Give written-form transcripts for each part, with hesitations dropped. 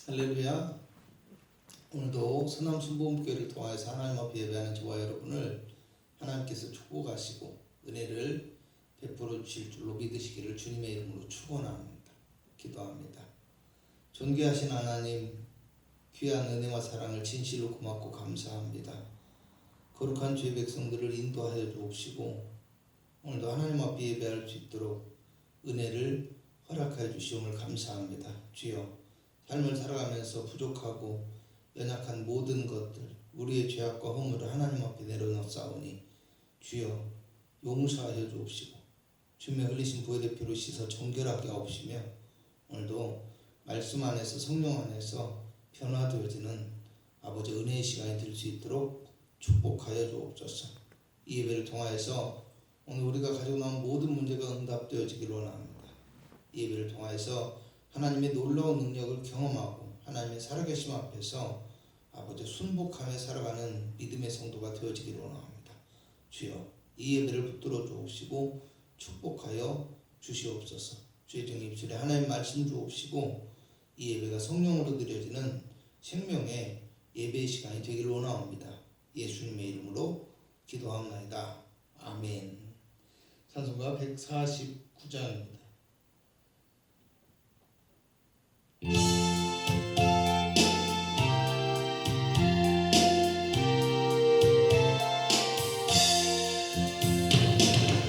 할렐루야. 오늘도 선함 순복음교회를 통하여서 하나님 앞에 예배하는 저와 여러분을 하나님께서 축복하시고 은혜를 베풀어 주실 줄로 믿으시기를 주님의 이름으로 축원합니다. 기도합니다. 존귀하신 하나님, 귀한 은혜와 사랑을 진실로 고맙고 감사합니다. 거룩한 주의 백성들을 인도하여 주옵시고 오늘도 하나님 앞에 예배할 수 있도록 은혜를 허락하여 주시옵을 감사합니다. 주여, 삶을 살아가면서 부족하고 연약한 모든 것들, 우리의 죄악과 허물을 하나님 앞에 내려놓사오니 주여 용서하여 주옵시고 주님의 흘리신 보혈 대표로 씻어 정결하게 하옵시며 오늘도 말씀 안에서 성령 안에서 변화되어지는 아버지 은혜의 시간이 될 수 있도록 축복하여 주옵소서. 이 예배를 통하여서 오늘 우리가 가지고 나온 모든 문제가 응답되어지기를 원합니다. 이 예배를 통하여서 하나님의 놀라운 능력을 경험하고 하나님의 살아계심 앞에서 아버지 순복하며 살아가는 믿음의 성도가 되어지기를 원합니다. 주여, 이 예배를 붙들어 주옵시고 축복하여 주시옵소서. 주의 종 입술에 하나님 말씀 주옵시고 이 예배가 성령으로 드려지는 생명의 예배의 시간이 되기를 원합니다. 예수님의 이름으로 기도합나이다. 아멘. 찬송가 149장입니다.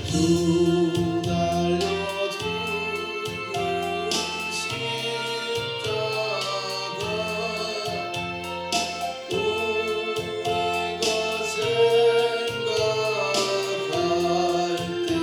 주 달려주는 십자가 우리가 생각할 때에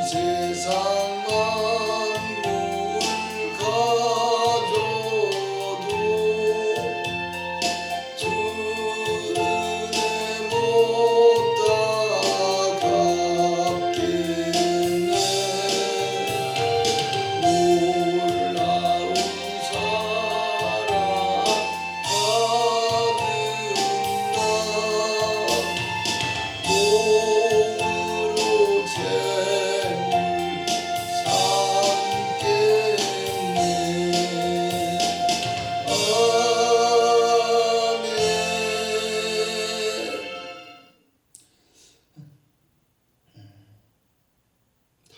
세상에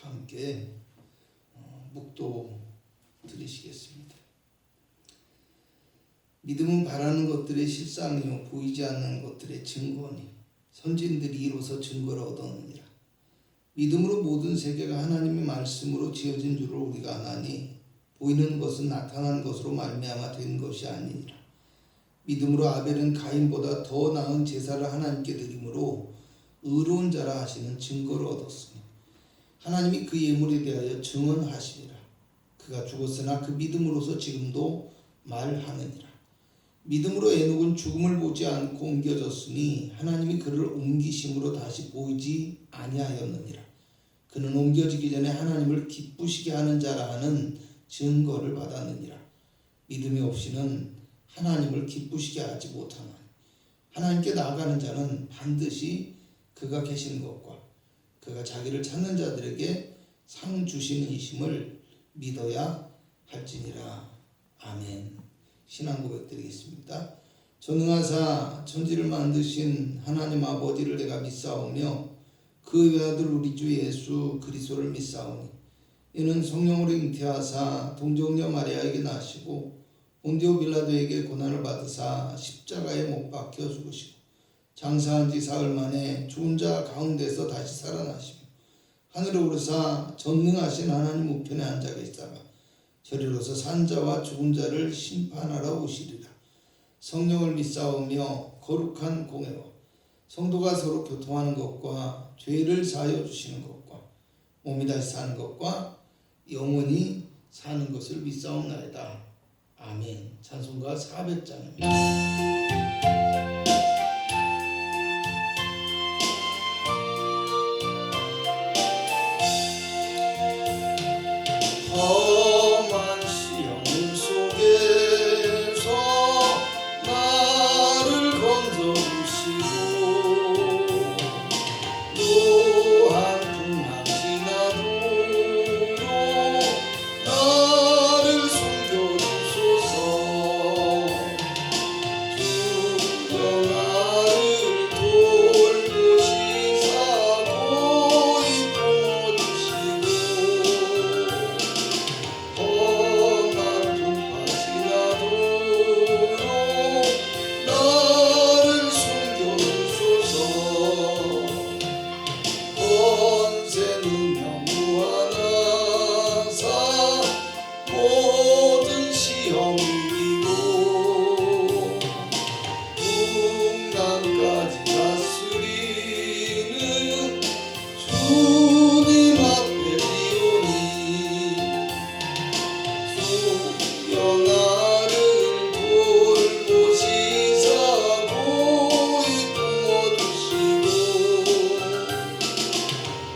속한 묵도 드리시겠습니다. 믿음은 바라는 것들의 실상이요 보이지 않는 것들의 증거니 선진들이 이로써 증거를 얻었느니라. 믿음으로 모든 세계가 하나님의 말씀으로 지어진 줄을 우리가 아나니 보이는 것은 나타난 것으로 말미암아 된 것이 아니니라. 믿음으로 아벨은 가인보다 더 나은 제사를 하나님께 드림으로 의로운 자라 하시는 증거를 얻었으니 하나님이 그 예물에 대하여 증언하시리라. 그가 죽었으나 그 믿음으로서 지금도 말하느니라. 믿음으로 에녹은 죽음을 보지 않고 옮겨졌으니 하나님이 그를 옮기심으로 다시 보이지 아니하였느니라. 그는 옮겨지기 전에 하나님을 기쁘시게 하는 자라 하는 증거를 받았느니라. 믿음이 없이는 하나님을 기쁘시게 하지 못하나니 하나님께 나아가는 자는 반드시 그가 계시는 것과 그가 자기를 찾는 자들에게 상 주시는 이심을 믿어야 할지니라. 아멘. 신앙 고백 드리겠습니다. 전능하사 천지를 만드신 하나님 아버지를 내가 믿사오며 그 외아들 우리 주 예수 그리스도를 믿사오니 이는 성령으로 잉태하사 동정녀 마리아에게 나시고 본디오 빌라도에게 고난을 받으사 십자가에 못 박혀 죽으시고 장사한 지 사흘 만에 죽은 자 가운데서 다시 살아나시고 하늘에 오르사 전능하신 하나님 우편에 앉아 계시다가 저리로서 산 자와 죽은 자를 심판하러 오시리라. 성령을 믿사오며 거룩한 공회와 성도가 서로 교통하는 것과 죄를 사하여 주시는 것과 몸이 다시 사는 것과 영원히 사는 것을 믿사옵나이다. 아멘. 찬송가 400장입니다. 험한 시험 속에서 나를 건져주시고 또한 풍랑 지나도록 나를 숨겨주소서. 주여 나를 돌보시사 고이 품어주시고 험한 풍파 지나도록 나를 숨겨주소서. 권세 능력 무한하사 모든 시험 이기고 풍랑까지 다스리는 주님 앞에 비오니 주여 나를 돌보시사 고이 품어주시고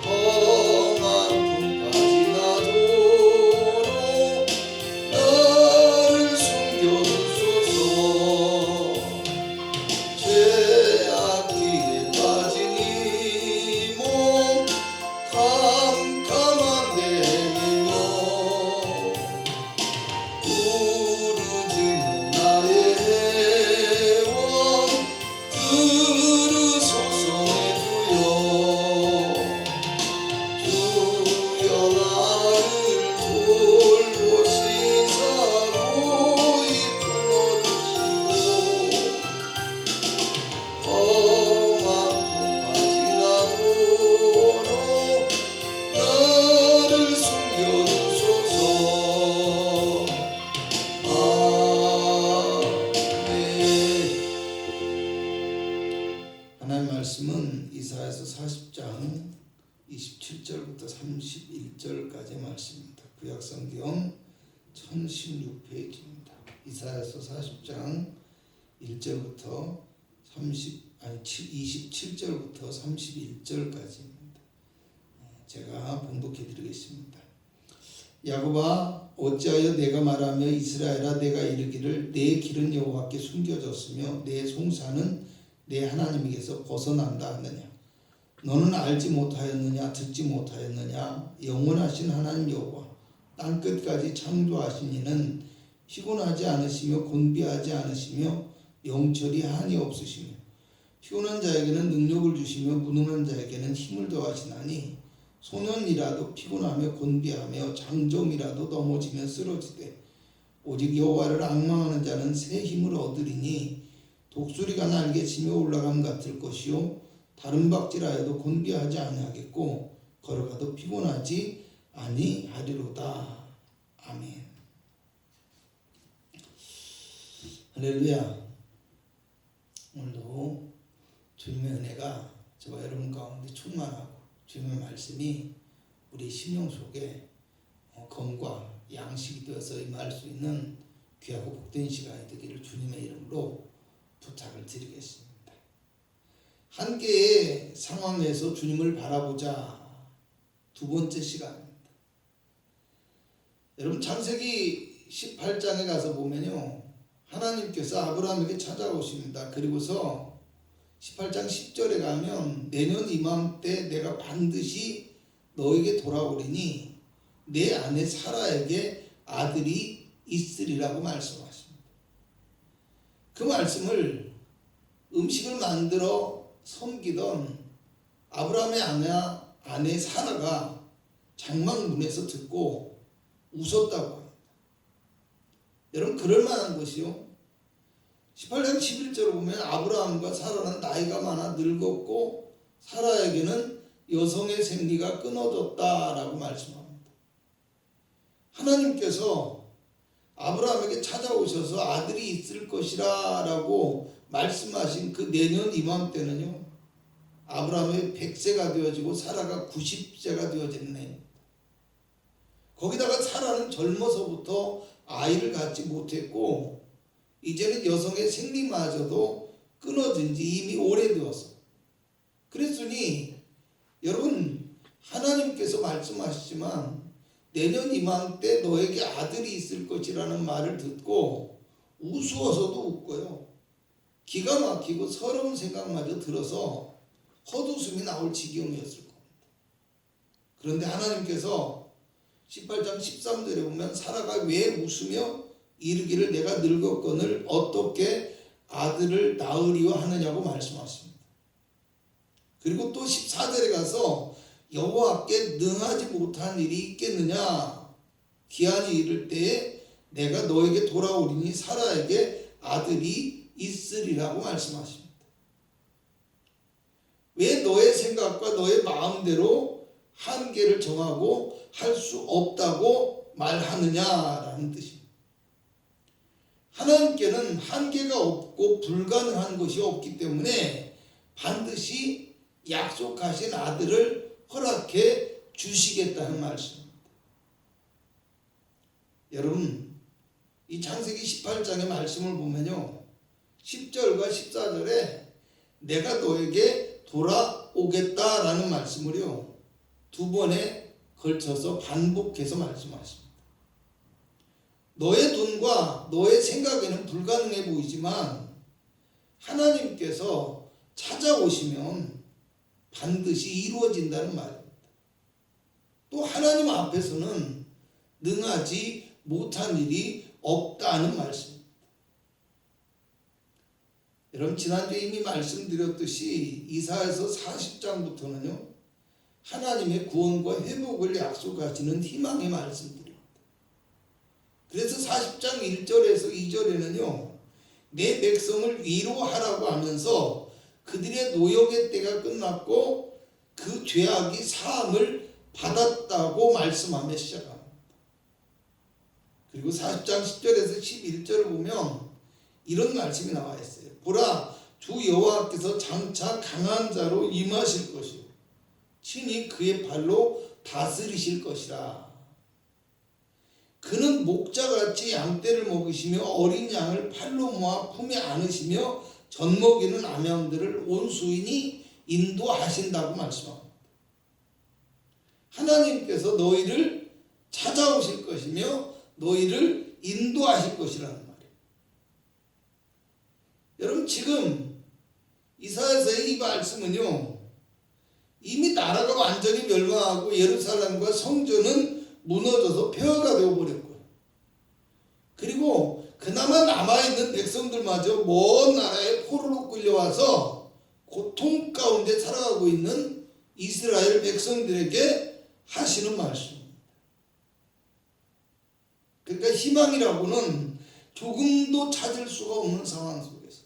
험한 풍파 지나도록 나를 숨겨주소서. 죄악길에 빠진 이 몸 캄캄한 데이며 부르짖는 나의 애원 들으소서. 내 주여 나를 돌보시사 고이 품어주시고 험한 풍파 지나도록 나를 숨겨주소서. 아멘. 하나님 말씀은 이사야서 40장 27절부터 31절까지의 말씀입니다. 구약성경 1016페이지입니다. 이사야서 40장 1절부터 27절부터 31절까지입니다. 제가 봉독해 드리겠습니다. 야곱아 어찌하여 내가 말하며 이스라엘아 내가 이르기를 내 길은 여호와께 숨겨졌으며 내 송사는 내 하나님에게서 벗어난다 하느냐. 너는 알지 못하였느냐 듣지 못하였느냐. 영원하신 하나님 여호와 땅끝까지 창조하신 이는 피곤하지 않으시며 곤비하지 않으시며 영철이 한이 없으시며 피곤한 자에게는 능력을 주시며 무능한 자에게는 힘을 더하시나니 소년이라도 피곤하며 곤비하며 장정이라도 넘어지며 쓰러지되 오직 여호와를 앙망하는 자는 새 힘을 얻으리니 독수리가 날개 치며 올라감 같을 것이요 다른 박질하여도 곤비하지 아니하겠고 걸어가도 피곤하지 아니하리로다. 아멘. 할렐루야. 오늘도 주님의 은혜가 저와 여러분 가운데 충만하고 주님의 말씀이 우리 심령 속에 검과 양식이 되어서 임할 수 있는 귀하고 복된 시간이 되기를 주님의 이름으로 부탁을 드리겠습니다. 한 개의 상황에서 주님을 바라보자. 두 번째 시간입니다. 여러분 창세기 18장에 가서 보면요, 하나님께서 아브라함에게 찾아오십니다. 그리고서 18장 10절에 가면 내년 이맘때 내가 반드시 너에게 돌아오리니 내 아내 사라에게 아들이 있으리라고 말씀하십니다. 그 말씀을 음식을 만들어 섬기던 아브라함의 아내 사라가 장막문에서 듣고 웃었다고 합니다. 여러분 그럴 만한 것이요, 18장 11절을 보면 아브라함과 사라는 나이가 많아 늙었고 사라에게는 여성의 생리가 끊어졌다라고 말씀합니다. 하나님께서 아브라함에게 찾아오셔서 아들이 있을 것이라 라고 말씀하신 그 내년 이맘때는요, 아브라함의 100세가 되어지고 사라가 90세가 되어졌네. 거기다가 사라는 젊어서부터 아이를 갖지 못했고 이제는 여성의 생리마저도 끊어진 지 이미 오래되어서, 그랬으니 여러분 하나님께서 말씀하시지만 내년 이맘때 너에게 아들이 있을 것이라는 말을 듣고 우스워서도 웃고요, 기가 막히고 서러운 생각마저 들어서 헛웃음이 나올 지경이었을 겁니다. 그런데 하나님께서 18장 13절에 보면 사라가 왜 웃으며 이르기를 내가 늙었거늘 어떻게 아들을 낳으리와 하느냐고 말씀하십니다. 그리고 또 14절에 가서 여호와께 능하지 못한 일이 있겠느냐, 기한이 이를 때에 내가 너에게 돌아오리니 사라에게 아들이 있으리라고 말씀하십니다. 왜 너의 생각과 너의 마음대로 한계를 정하고 할 수 없다고 말하느냐라는 뜻입니다. 하나님께는 한계가 없고 불가능한 것이 없기 때문에 반드시 약속하신 아들을 허락해 주시겠다는 말씀입니다. 여러분 이 창세기 18장의 말씀을 보면요, 10절과 14절에 내가 너에게 돌아오겠다라는 말씀을요 두 번에 걸쳐서 반복해서 말씀하십니다. 너의 눈과 너의 생각에는 불가능해 보이지만 하나님께서 찾아오시면 반드시 이루어진다는 말입니다. 또 하나님 앞에서는 능하지 못한 일이 없다는 말씀입니다. 여러분 지난주에 이미 말씀드렸듯이 이사야서 40장부터는요 하나님의 구원과 회복을 약속하시는 희망의 말씀들입니다. 그래서 40장 1절에서 2절에는요 내 백성을 위로하라고 하면서 그들의 노역의 때가 끝났고 그 죄악이 사함을 받았다고 말씀하며 시작합니다. 그리고 40장 10절에서 11절을 보면 이런 말씀이 나와 있어요. 보라, 주 여호와께서 장차 강한 자로 임하실 것이요 친히 그의 발로 다스리실 것이라. 그는 목자같이 양떼를 먹이시며 어린 양을 팔로 모아 품에 안으시며 젖먹이는 암양들을 온수인이 인도하신다고 말씀합니다. 하나님께서 너희를 찾아오실 것이며 너희를 인도하실 것이라는 말이에요. 여러분 지금 이사야서의 이 말씀은요 이미 나라가 완전히 멸망하고 예루살렘과 성전은 무너져서 폐허가 되어버렸고요. 그리고 그나마 남아있는 백성들마저 먼 나라에 포로로 끌려와서 고통 가운데 살아가고 있는 이스라엘 백성들에게 하시는 말씀입니다. 그러니까 희망이라고는 조금도 찾을 수가 없는 상황 속에서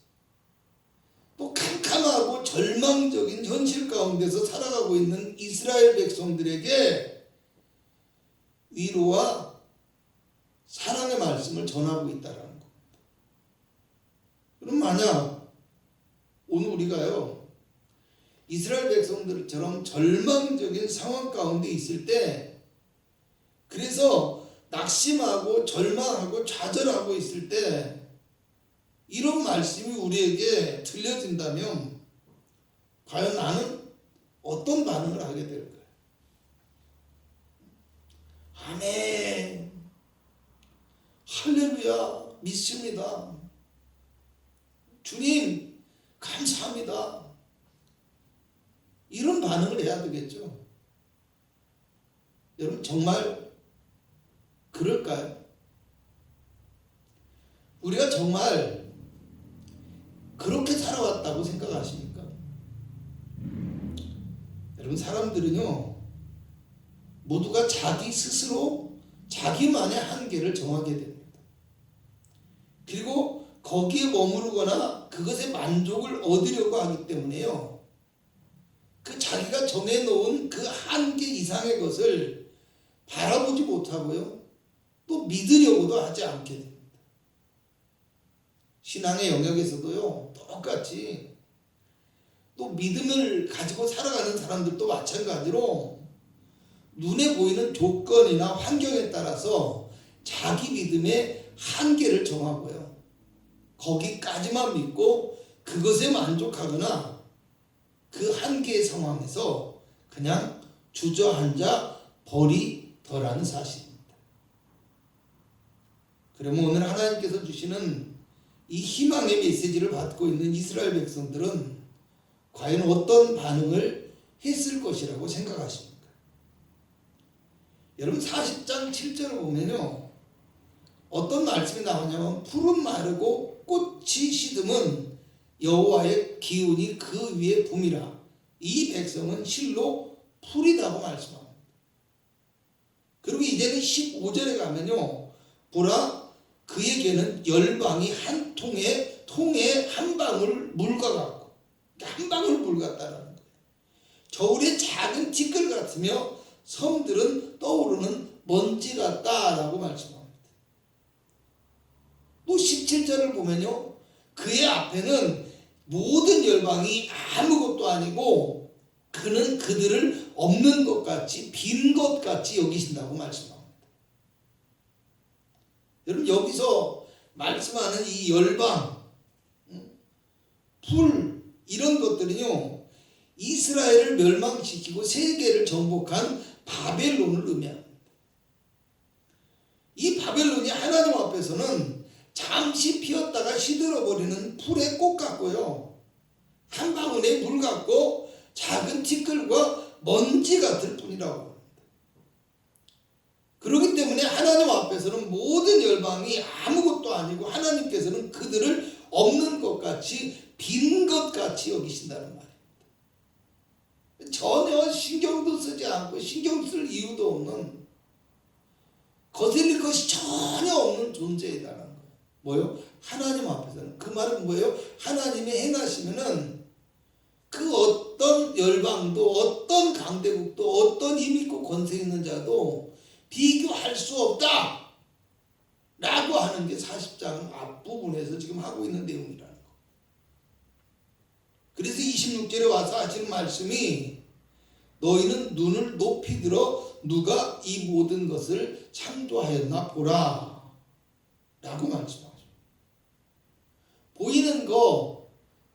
또 캄캄하고 절망적인 현실 가운데서 살아가고 있는 이스라엘 백성들에게 위로와 사랑의 말씀을 전하고 있다는 겁니다. 그럼 만약 오늘 우리가요 이스라엘 백성들처럼 절망적인 상황 가운데 있을 때, 그래서 낙심하고 절망하고 좌절하고 있을 때 이런 말씀이 우리에게 들려진다면 과연 나는 어떤 반응을 하게 될까요? 아멘, 할렐루야, 믿습니다. 주님 감사합니다. 이런 반응을 해야 되겠죠. 여러분 정말 그럴까요? 우리가 정말 그렇게 살아왔다고 생각하십니까? 여러분 사람들은요 모두가 자기 스스로 자기만의 한계를 정하게 됩니다. 그리고 거기에 머무르거나 그것에 만족을 얻으려고 하기 때문에요 그 자기가 정해놓은 그 한계 이상의 것을 바라보지 못하고요 또 믿으려고도 하지 않게 됩니다. 신앙의 영역에서도요 똑같이 또 믿음을 가지고 살아가는 사람들도 마찬가지로 눈에 보이는 조건이나 환경에 따라서 자기 믿음의 한계를 정하고요 거기까지만 믿고 그것에 만족하거나 그 한계의 상황에서 그냥 주저앉아 버리더라는 사실입니다. 그러면 오늘 하나님께서 주시는 이 희망의 메시지를 받고 있는 이스라엘 백성들은 과연 어떤 반응을 했을 것이라고 생각하십니까? 여러분 40장 7절을 보면요 어떤 말씀이 나오냐면 푸른 마르고 꽃이 시듬은 여호와의 기운이 그 위에 붐이라 이 백성은 실로 풀이다고 말씀합니다. 그리고 이제는 15절에 가면요 보라 그에게는 열방이 한 통에 한 방울 물과 같고 한 방울 물 같다라는 거예요. 저울의 작은 티끌 같으며 섬들은 떠오르는 먼지 같다라고 말씀합니다. 또 17절을 보면요 그의 앞에는 모든 열방이 아무것도 아니고 그는 그들을 없는 것 같이 빈 것 같이 여기신다고 말씀합니다. 여러분 여기서 말씀하는 이 열방, 풀 이런 것들은요 이스라엘을 멸망시키고 세계를 정복한 바벨론을 의미합니다. 이 바벨론이 하나님 앞에서는 잠시 피었다가 시들어버리는 풀의 꽃 같고요 한 방울의 물 같고 작은 티끌과 먼지 같을 뿐이라고 합니다. 그렇기 때문에 하나님 앞에서는 모든 열방이 아무것도 아니고 하나님께서는 그들을 없는 것 같이 빈 것 같이 여기신다는 말입니다. 전혀 신경도 쓰지 않고 신경 쓸 이유도 없는 거슬릴 것이 전혀 없는 존재이다라는 거예요. 뭐요? 하나님 앞에서는. 그 말은 뭐예요? 하나님이 행하시면은 그 어떤 열방도 어떤 강대국도 어떤 힘있고 권세 있는 자도 비교할 수 없다 라고 하는 게 40장 앞부분에서 지금 하고 있는 내용이라는 거. 그래서 26절에 와서 하시는 말씀이 너희는 눈을 높이 들어 누가 이 모든 것을 창조하였나 보라 라고 말씀하죠. 보이는 거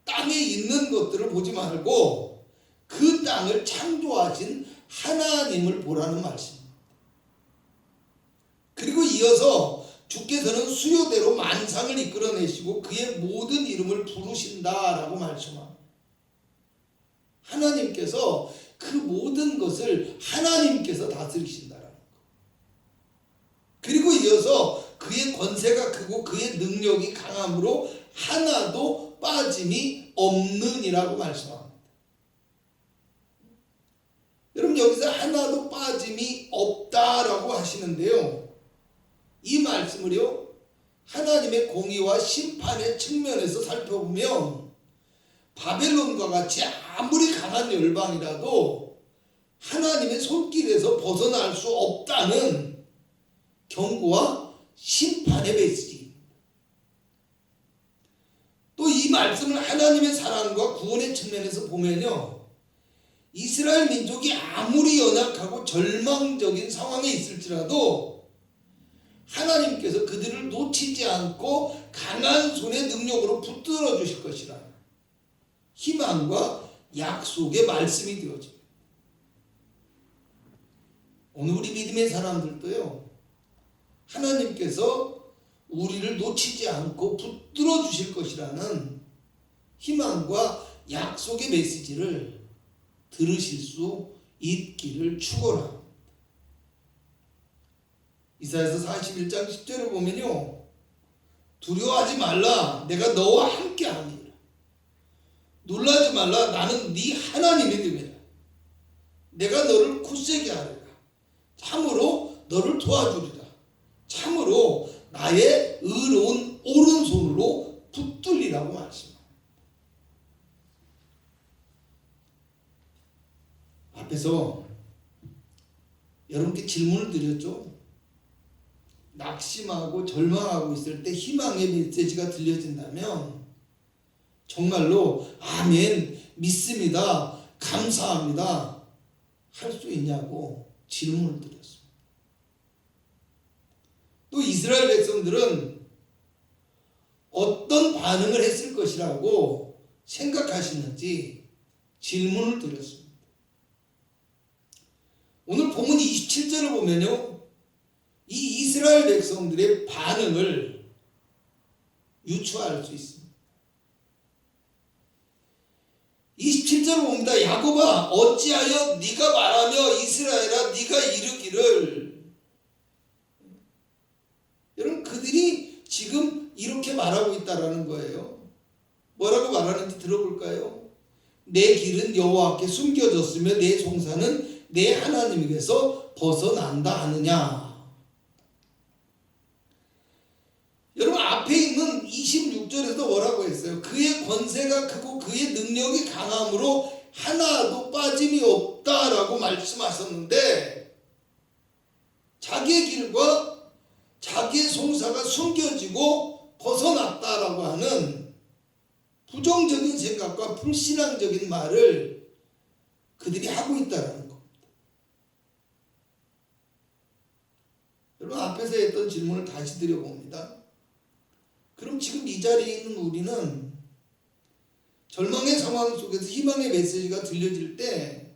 땅에 있는 것들을 보지 말고 그 땅을 창조하신 하나님을 보라는 말씀입니다. 그리고 이어서 주께서는 수요대로 만상을 이끌어내시고 그의 모든 이름을 부르신다라고 말씀합니다. 하나님께서 그 모든 것을 하나님께서 다스리신다라는 거. 그리고 이어서 그의 권세가 크고 그의 능력이 강함으로 하나도 빠짐이 없느니라고 말씀합니다. 여러분 여기서 하나도 빠짐이 없다라고 하시는데요. 이 말씀을요 하나님의 공의와 심판의 측면에서 살펴보면 바벨론과 같이 아무리 강한 열방이라도 하나님의 손길에서 벗어날 수 없다는 경고와 심판의 메시지. 또 이 말씀을 하나님의 사랑과 구원의 측면에서 보면요 이스라엘 민족이 아무리 연약하고 절망적인 상황에 있을지라도 하나님께서 그들을 놓치지 않고 강한 손의 능력으로 붙들어 주실 것이라 희망과 약속의 말씀이 되어집니다. 오늘 우리 믿음의 사람들도요, 하나님께서 우리를 놓치지 않고 붙들어 주실 것이라는 희망과 약속의 메시지를 들으실 수 있기를 축원합니다. 이사야서 41장 10절을 보면요, 두려워하지 말라, 내가 너와 함께 하니라. 놀라지 말라, 나는 네 하나님이 됨이라. 내가 너를 굳세게 하리라. 참으로 너를 도와주리라. 참으로 나의 의로운 오른손으로 붙들리라고 말씀합니다. 앞에서 여러분께 질문을 드렸죠. 낙심하고 절망하고 있을 때 희망의 메시지가 들려진다면 정말로 아멘, 믿습니다, 감사합니다 할 수 있냐고 질문을 드렸습니다. 또 이스라엘 백성들은 어떤 반응을 했을 것이라고 생각하시는지 질문을 드렸습니다. 오늘 본문 27절을 보면요, 이 이스라엘 백성들의 반응을 유추할 수 있습니다. 27절을 봅니다. 야곱아, 어찌하여 네가 말하며 이스라엘아 네가 이르기를. 여러분, 그들이 지금 이렇게 말하고 있다라는 거예요. 뭐라고 말하는지 들어볼까요? 내 길은 여호와께 숨겨졌으며 내 송사는 내 하나님에게서 벗어난다 하느냐. 여러분, 앞에 있는 26절에서 뭐라고 했어요? 그의 권세가 크고 그의 능력이 강함으로 하나도 빠짐이 없다라고 말씀하셨는데, 자기의 길과 자기의 송사가 숨겨지고 벗어났다라고 하는 부정적인 생각과 불신앙적인 말을 그들이 하고 있다라는 겁니다. 여러분, 앞에서 했던 질문을 다시 드려봅니다. 그럼 지금 이 자리에 있는 우리는 절망의 상황 속에서 희망의 메시지가 들려질 때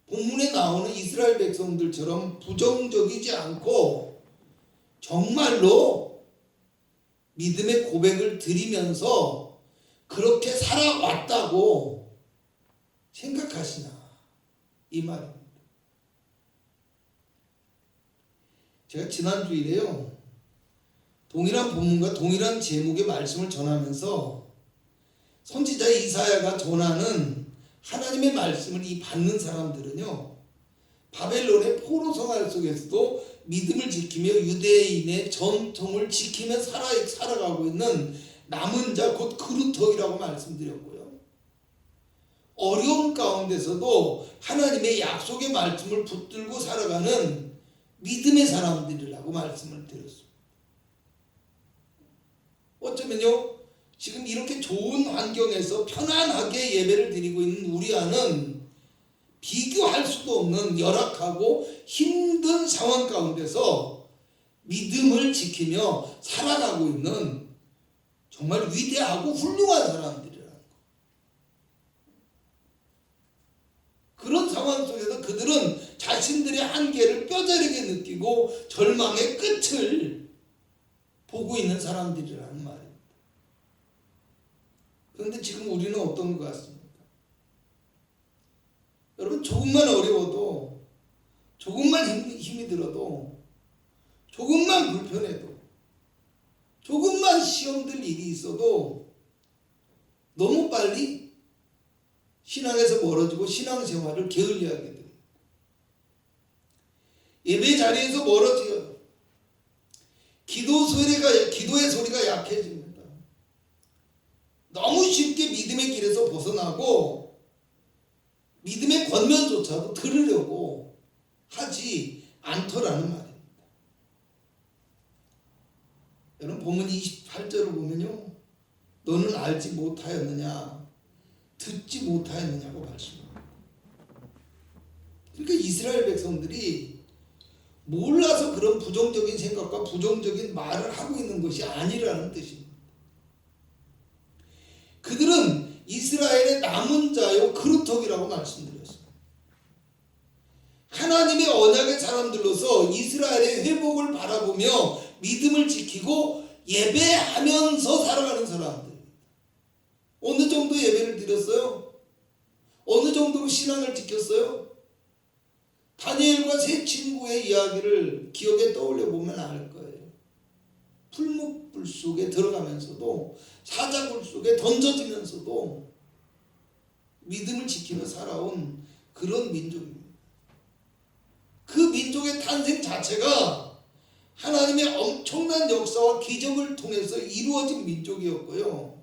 본문에 나오는 이스라엘 백성들처럼 부정적이지 않고 정말로 믿음의 고백을 드리면서 그렇게 살아왔다고 생각하시나, 이 말입니다. 제가 지난주일에요, 동일한 본문과 동일한 제목의 말씀을 전하면서 선지자 이사야가 전하는 하나님의 말씀을 이 받는 사람들은요, 바벨론의 포로 생활 속에서도 믿음을 지키며 유대인의 전통을 지키며 살아가고 있는 남은 자 곧 그루터기라고 말씀드렸고요, 어려운 가운데서도 하나님의 약속의 말씀을 붙들고 살아가는 믿음의 사람들이라고 말씀을 드렸습니다. 어쩌면요, 지금 이렇게 좋은 환경에서 편안하게 예배를 드리고 있는 우리 안은 비교할 수도 없는 열악하고 힘든 상황 가운데서 믿음을 지키며 살아가고 있는 정말 위대하고 훌륭한 사람들이라는 거. 그런 상황 속에서 그들은 자신들의 한계를 뼈저리게 느끼고 절망의 끝을 보고 있는 사람들이라는 말입니다. 그런데 지금 우리는 어떤 것 같습니까? 여러분, 조금만 어려워도, 조금만 힘이 들어도, 조금만 불편해도, 조금만 시험될 일이 있어도 너무 빨리 신앙에서 멀어지고 신앙생활을 게을리하게 됩니다. 예배 자리에서 멀어지고 기도의 소리가 약해집니다. 너무 쉽게 믿음의 길에서 벗어나고 믿음의 권면조차도 들으려고 하지 않더라는 말입니다. 여러분, 본문 28절을 보면요, 너는 알지 못하였느냐, 듣지 못하였느냐고 말씀합니다. 그러니까 이스라엘 백성들이 몰라서 그런 부정적인 생각과 부정적인 말을 하고 있는 것이 아니라는 뜻입니다. 그들은 이스라엘의 남은 자요 그루터기라고 말씀드렸습니다. 하나님의 언약의 사람들로서 이스라엘의 회복을 바라보며 믿음을 지키고 예배하면서 살아가는 사람들. 어느 정도 예배를 드렸어요? 어느 정도로 신앙을 지켰어요? 다니엘과 세 친구의 이야기를 기억에 떠올려 보면 알 거예요. 풀무불 속에 들어가면서도 사자굴 속에 던져지면서도 믿음을 지키며 살아온 그런 민족입니다. 그 민족의 탄생 자체가 하나님의 엄청난 역사와 기적을 통해서 이루어진 민족이었고요.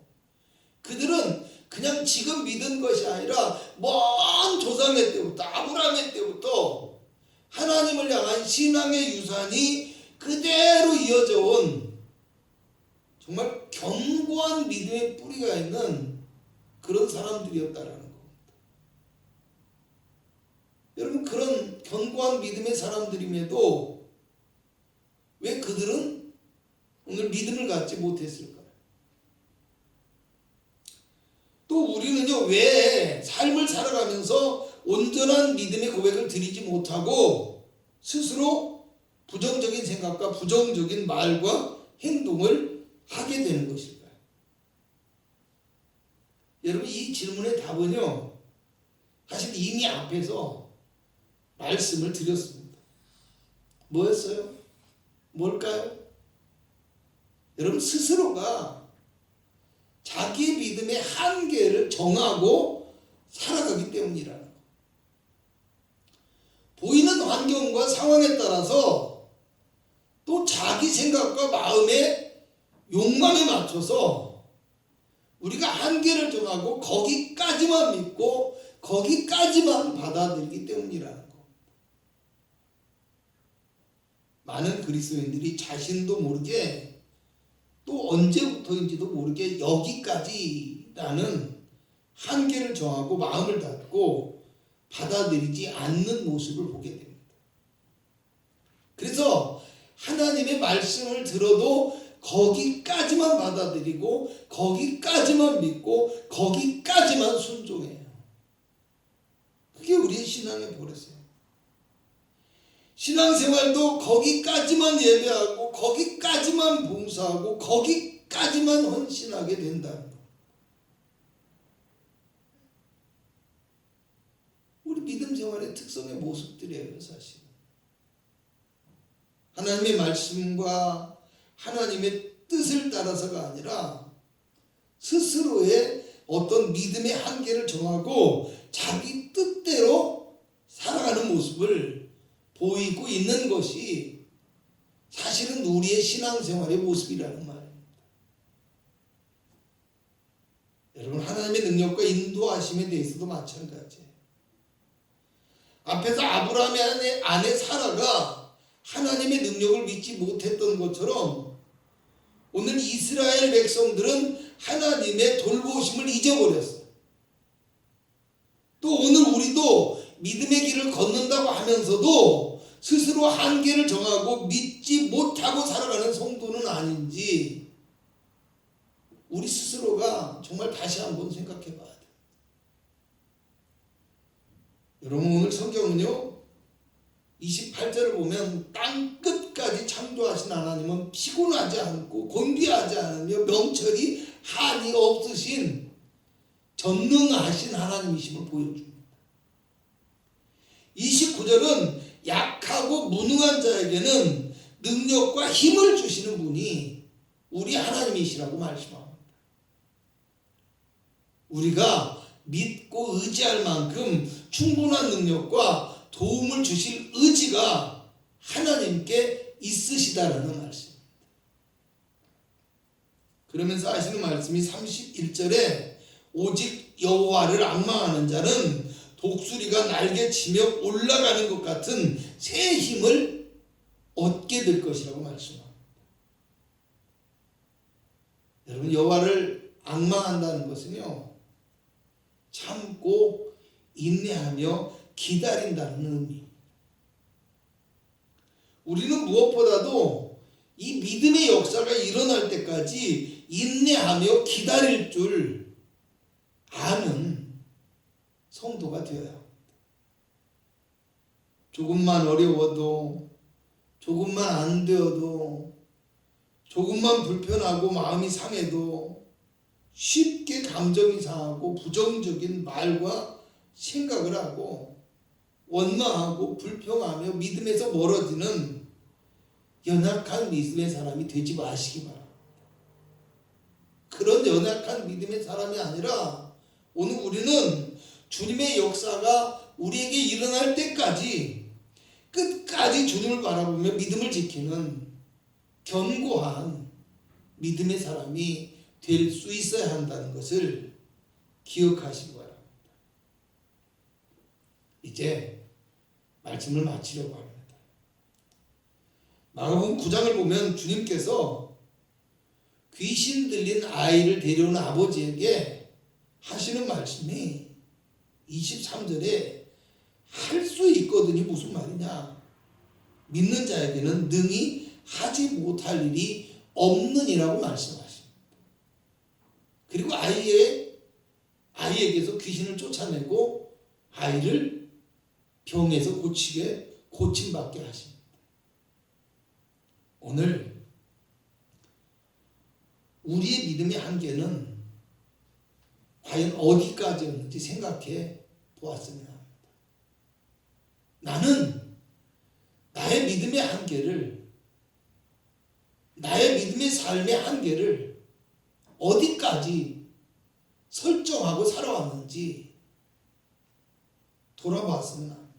그들은 그냥 지금 믿은 것이 아니라 먼 조상의 때부터, 아브라함의 때부터 하나님을 향한 신앙의 유산이 그대로 이어져 온 정말 견고한 믿음의 뿌리가 있는 그런 사람들이었다라는 겁니다. 여러분, 그런 견고한 믿음의 사람들임에도 왜 그들은 오늘 믿음을 갖지 못했을까요? 또 우리는요, 왜 삶을 살아가면서 온전한 믿음의 고백을 드리지 못하고 스스로 부정적인 생각과 부정적인 말과 행동을 하게 되는 것일까요? 여러분, 이 질문의 답은요, 사실 이미 앞에서 말씀을 드렸습니다. 뭐였어요? 뭘까요? 여러분, 스스로가 자기 믿음의 한계를 정하고 살아가기 때문이라는 거. 보이는 환경과 상황에 따라서 또 자기 생각과 마음의 욕망에 맞춰서 우리가 한계를 정하고 거기까지만 믿고 거기까지만 받아들이기 때문이라는 거. 많은 그리스도인들이 자신도 모르게 또 언제부터인지도 모르게 여기까지라는 한계를 정하고 마음을 닫고 받아들이지 않는 모습을 보게 됩니다. 그래서 하나님의 말씀을 들어도 거기까지만 받아들이고 거기까지만 믿고 거기까지만 순종해요. 그게 우리의 신앙의 버릇이에요. 신앙생활도 거기까지만 예배하고 거기까지만 봉사하고 거기까지만 헌신하게 된다는 거. 우리 믿음 생활의 특성의 모습들이에요, 사실. 하나님의 말씀과 하나님의 뜻을 따라서가 아니라 스스로의 어떤 믿음의 한계를 정하고 자기 뜻대로 살아가는 모습을 보이고 있는 것이 사실은 우리의 신앙생활의 모습이라는 말입니다. 여러분, 하나님의 능력과 인도하심에 대해서도 마찬가지예요. 앞에서 아브라함의 아내 사라가 하나님의 능력을 믿지 못했던 것처럼 오늘 이스라엘 백성들은 하나님의 돌보심을 잊어버렸어요. 또 오늘 우리도 믿음의 길을 걷는다고 하면서도 스스로 한계를 정하고 믿지 못하고 살아가는 성도는 아닌지 우리 스스로가 정말 다시 한번 생각해 봐야 돼요. 여러분, 오늘 성경은요 28절을 보면 땅 끝까지 창조하신 하나님은 피곤하지 않고 곤비하지 않으며 명철이 한이 없으신 전능하신 하나님이심을 보여줍니다. 29절은 약하고 무능한 자에게는 능력과 힘을 주시는 분이 우리 하나님이시라고 말씀합니다. 우리가 믿고 의지할 만큼 충분한 능력과 도움을 주실 의지가 하나님께 있으시다라는 말씀입니다. 그러면서 하시는 말씀이 31절에 오직 여호와를 앙망하는 자는 독수리가 날개치며 올라가는 것 같은 새 힘을 얻게 될 것이라고 말씀합니다. 여러분, 여호와를 앙망한다는 것은요 참고 인내하며 기다린다는 의미입니다. 우리는 무엇보다도 이 믿음의 역사가 일어날 때까지 인내하며 기다릴 줄 아는 성도가 되어야 합니다. 조금만 어려워도, 조금만 안 되어도, 조금만 불편하고 마음이 상해도 쉽게 감정이 상하고 부정적인 말과 생각을 하고 원망하고 불평하며 믿음에서 멀어지는 연약한 믿음의 사람이 되지 마시기 바랍니다. 그런 연약한 믿음의 사람이 아니라 오늘 우리는 주님의 역사가 우리에게 일어날 때까지 끝까지 주님을 바라보며 믿음을 지키는 견고한 믿음의 사람이 될 수 있어야 한다는 것을 기억하시기 바랍니다. 이제 말씀을 마치려고 합니다. 마가복음 9장을 보면 주님께서 귀신 들린 아이를 데려온 아버지에게 하시는 말씀이 23절에 할 수 있거든이 무슨 말이냐? 믿는 자에게는 능히 하지 못할 일이 없느니라고 말씀하십니다. 그리고 아이에게서 귀신을 쫓아내고 아이를 병에서 고침받게 하십니다. 오늘 우리의 믿음의 한계는 과연 어디까지였는지 생각해 보았으면 합니다. 나는 나의 믿음의 한계를, 나의 믿음의 삶의 한계를 어디까지 설정하고 살아왔는지 돌아봤으면 합니다.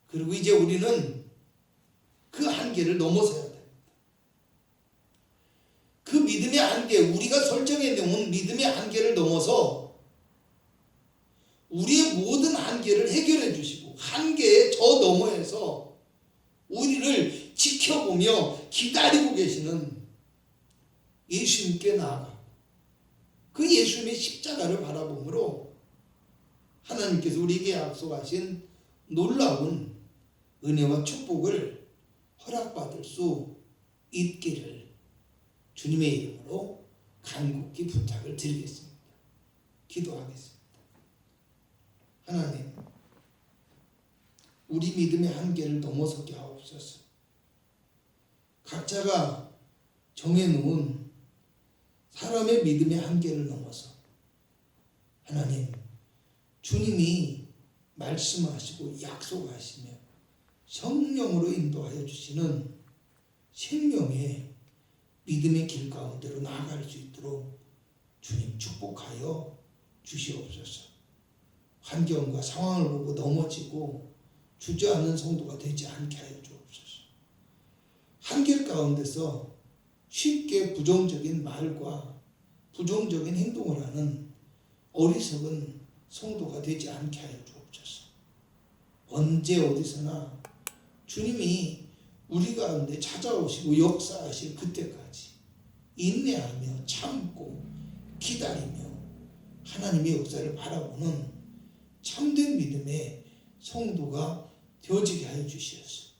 그리고 이제 우리는 그 한계를 넘어서야 됩니다. 그 믿음의 한계, 우리가 설정해 놓은 믿음의 한계를 넘어서 우리의 모든 한계를 해결해 주시고 한계의 저 너머에서 우리를 지켜보며 기다리고 계시는 예수님께 나아가 그 예수님의 십자가를 바라보므로 하나님께서 우리에게 약속하신 놀라운 은혜와 축복을 허락받을 수 있기를 주님의 이름으로 간곡히 부탁을 드리겠습니다. 기도하겠습니다. 하나님, 우리 믿음의 한계를 넘어서게 하옵소서. 각자가 정해놓은 사람의 믿음의 한계를 넘어서 하나님, 주님이 말씀하시고 약속하시며 성령으로 인도하여 주시는 생명의 믿음의 길 가운데로 나아갈 수 있도록 주님 축복하여 주시옵소서. 환경과 상황을 보고 넘어지고 주저앉는 성도가 되지 않게 하여 주옵소서. 한길 가운데서 쉽게 부정적인 말과 부정적인 행동을 하는 어리석은 성도가 되지 않게 하여 주옵소서. 언제 어디서나 주님이 우리 가운데 찾아오시고 역사하실 그때까지 인내하며 참고 기다리며 하나님의 역사를 바라보는 참된 믿음의 성도가 되어지게 하여 주시옵소서.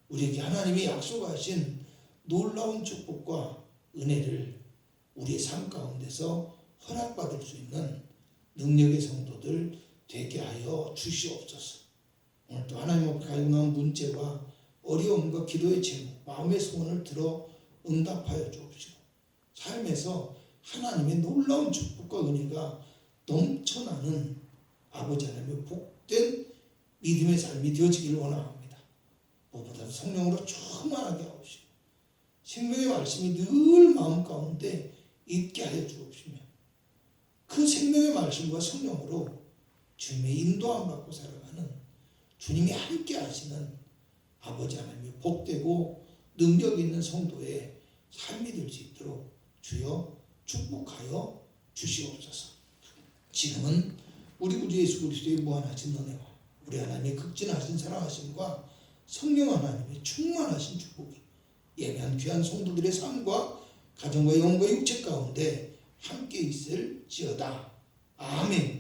우리에게 하나님이 약속하신 놀라운 축복과 은혜를 우리의 삶 가운데서 허락받을 수 있는 능력의 성도들 되게 하여 주시옵소서. 오늘 또 하나님 앞에 가지고 나온 문제와 어려움과 기도의 제목, 마음의 소원을 들어 응답하여 주옵시고 삶에서 하나님의 놀라운 축복과 은혜가 넘쳐나는 아버지 하나님의 복된 믿음의 삶이 되어지기를 원합니다. 무엇보다도 성령으로 충만하게 하옵시고 생명의 말씀이 늘 마음 가운데 있게 하여 주옵시며 그 생명의 말씀과 성령으로 주님의 인도함 받고 살아가는 주님이 함께 하시는 아버지 하나님의 복되고 능력 있는 성도의 삶이 될 수 있도록 주여 축복하여 주시옵소서. 지금은 우리 구주 예수 그리스도의 무한하신 은혜와 우리 하나님의 극진하신 사랑하심과 성령 하나님의 충만하신 축복이 예배한 귀한 성도들의 삶과 가정과 영과 육체 가운데 함께 있을지어다. 아멘.